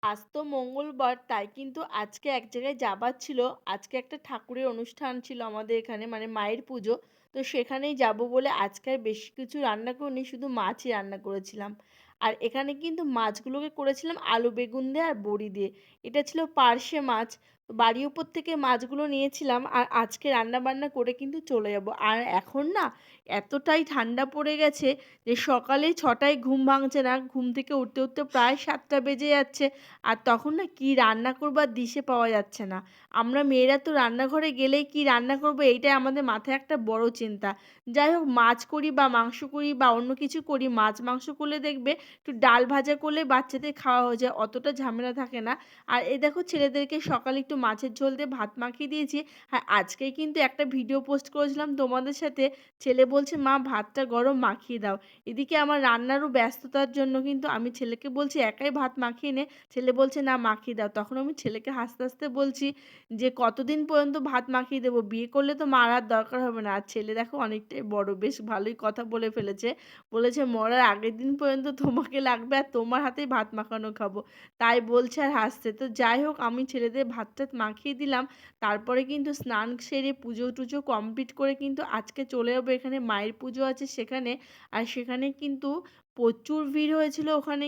আজ তো মঙ্গলবার তাই কিন্তু আজকে এক জায়গায় যাবার ছিল। আজকে একটা ঠাকুরের অনুষ্ঠান ছিল আমাদের এখানে মানে মায়ের পুজো। তো সেখানেই যাব বলে আজকে আর বেশি কিছু রান্না করিনি, শুধু মাছই রান্না করেছিলাম। আর এখানে কিন্তু মাছগুলোকে করেছিলাম আলু বেগুন দিয়ে আর বড়ি দিয়ে। এটা ছিল পার্শে মাছ। তো বাড়ির উপর থেকে মাছগুলো নিয়েছিলাম আর আজকে রান্না বান্না করে কিন্তু চলে যাব। আর এখন না এতটাই ঠান্ডা পড়ে গেছে যে সকালে ৬টায় ঘুম ভাঙছে না। ঘুম থেকে উঠতে, উঠতে প্রায় ৭টা বেজে যাচ্ছে। আর তখন না কি রান্না করবো আর দিশে পাওয়া যাচ্ছে না। আমরা মেয়েরা তো রান্নাঘরে গেলেই কি রান্না করবো এইটাই আমাদের মাথায় একটা বড় চিন্তা। যাই হোক মাছ করি বা মাংস করি বা অন্য কিছু করি, মাছ মাংস করলে দেখবে একটু ডাল ভাজা করলে বাচ্চাদের খাওয়া হয়ে যায়, অতটা ঝামেলা থাকে না। আর এই দেখো ছেলেদেরকে সকালে একটু মাছের ঝোল দিয়ে ভাত মাখিয়ে দিয়েছি। হ্যাঁ, আজকেই কিন্তু একটা ভিডিও পোস্ট করেছিলাম তোমাদের সাথে। ছেলে বলছে মা ভাতটা গরম মাখিয়ে দাও। এদিকে আমার রান্নারও ব্যস্ততার জন্য কিন্তু আমি ছেলেকে বলছি একাই ভাত মাখিয়ে নে। ছেলে বলছে না মাখিয়ে দাও। তখন আমি ছেলেকে হাসতে, হাসতে বলছি যে কতদিন পর্যন্ত ভাত মাখিয়ে দেবো? বিয়ে করলে তো মার আর দরকার হবে না। আর ছেলে দেখো অনেকটাই বড়, বেশ ভালোই কথা বলে ফেলেছে। বলেছে মরার আগের দিন পর্যন্ত তোমাকে লাগবে আর তোমার হাতেই ভাত মাখানো খাবো। তাই বলছে আর হাসছে। তো যাই হোক আমি ছেলেদের ভাত-টাত মাখিয়ে দিলাম। তারপরে কিন্তু স্নান সেরে পুজো-টুজো কমপ্লিট করে কিন্তু আজকে চলে যাবো, এখানে মায়ের পুজো আছে সেখানে। আর সেখানে কিন্তু প্রচুর ভিড় হয়েছিল ওখানে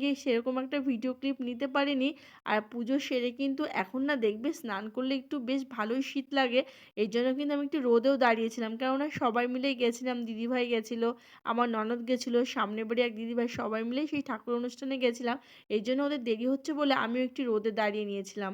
গিয়ে সেরকম একটা ভিডিও ক্লিপ নিতে পারিনি। আর পুজো সেরে কিন্তু এখন না দেখবে স্নান করলে একটু বেশ ভালোই শীত লাগে। এই জন্য কিন্তু আমি একটু রোদেও দাঁড়িয়েছিলাম, কেননা সবাই মিলেই গেছিলাম। দিদিভাই গেছিলো, আমার ননদ গেছিলো, সামনের বাড়ি এক দিদিভাই, সবাই মিলেই সেই ঠাকুর অনুষ্ঠানে গেছিলাম। এই জন্য ওদের দেরি হচ্ছে বলে আমিও একটু রোদে দাঁড়িয়ে নিয়েছিলাম।